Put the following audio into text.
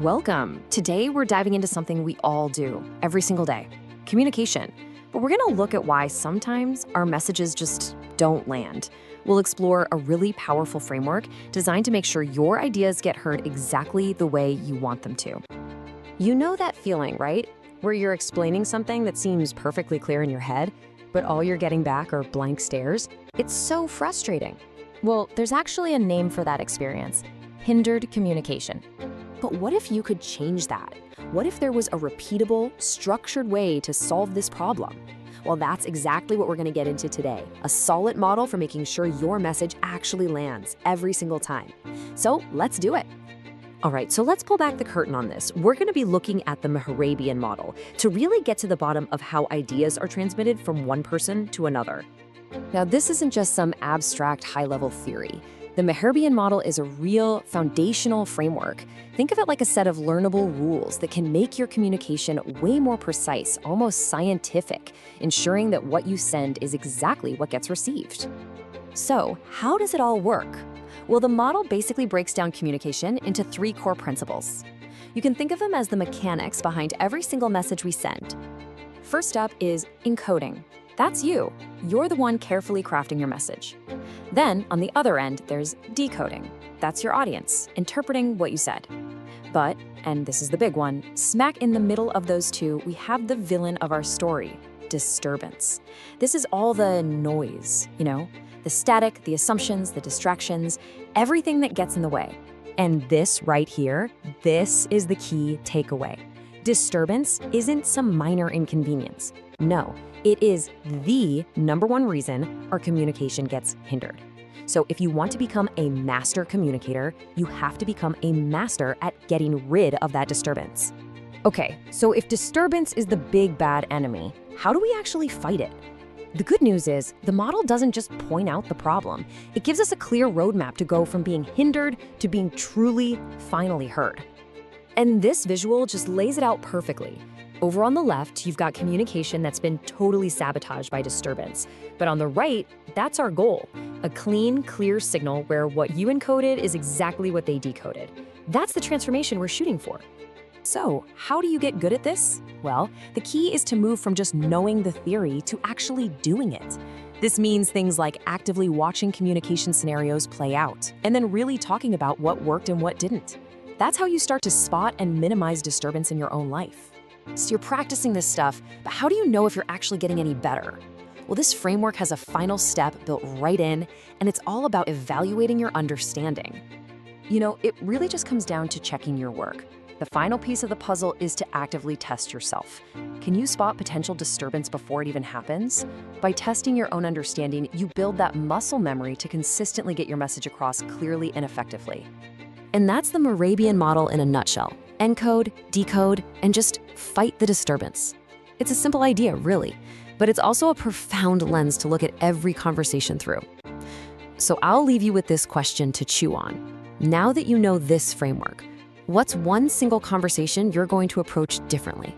Welcome. Today, we're diving into something we all do every single day, communication. But we're going to look at why sometimes our messages just don't land. We'll explore a really powerful framework designed to make sure your ideas get heard exactly the way you want them to. You know that feeling, right? Where you're explaining something that seems perfectly clear in your head, but all you're getting back are blank stares? It's so frustrating. Well, there's actually a name for that experience: hindered communication. But what if you could change that? What if there was a repeatable, structured way to solve this problem? Well, that's exactly what we're going to get into today. A solid model for making sure your message actually lands every single time. So let's do it. All right, so let's pull back the curtain on this. We're going to be looking at the Mehrabian model to really get to the bottom of how ideas are transmitted from one person to another. Now, this isn't just some abstract high-level theory. The Mehrabian model is a real foundational framework. Think of it like a set of learnable rules that can make your communication way more precise, almost scientific, ensuring that what you send is exactly what gets received. So, how does it all work? Well, the model basically breaks down communication into three core principles. You can think of them as the mechanics behind every single message we send. First up is encoding. That's you. You're the one carefully crafting your message. Then, on the other end, there's decoding. That's your audience, interpreting what you said. But, and this is the big one, smack in the middle of those two, we have the villain of our story: disturbance. This is all the noise, the static, the assumptions, the distractions, everything that gets in the way. And this right here, this is the key takeaway. Disturbance isn't some minor inconvenience. No, it is the number one reason our communication gets hindered. So if you want to become a master communicator, you have to become a master at getting rid of that disturbance. Okay, so if disturbance is the big bad enemy, how do we actually fight it? The good news is, the model doesn't just point out the problem. It gives us a clear roadmap to go from being hindered to being truly, finally heard. And this visual just lays it out perfectly. Over on the left, you've got communication that's been totally sabotaged by disturbance. But on the right, that's our goal: a clean, clear signal where what you encoded is exactly what they decoded. That's the transformation we're shooting for. So, how do you get good at this? Well, the key is to move from just knowing the theory to actually doing it. This means things like actively watching communication scenarios play out, and then really talking about what worked and what didn't. That's how you start to spot and minimize disturbance in your own life. So you're practicing this stuff, but how do you know if you're actually getting any better? Well, this framework has a final step built right in, and it's all about evaluating your understanding. It really just comes down to checking your work. The final piece of the puzzle is to actively test yourself. Can you spot potential disturbance before it even happens? By testing your own understanding, you build that muscle memory to consistently get your message across clearly and effectively. And that's the Mehrabian model in a nutshell. Encode, decode, and just fight the disturbance. It's a simple idea, really, but it's also a profound lens to look at every conversation through. So I'll leave you with this question to chew on. Now that you know this framework, what's one single conversation you're going to approach differently?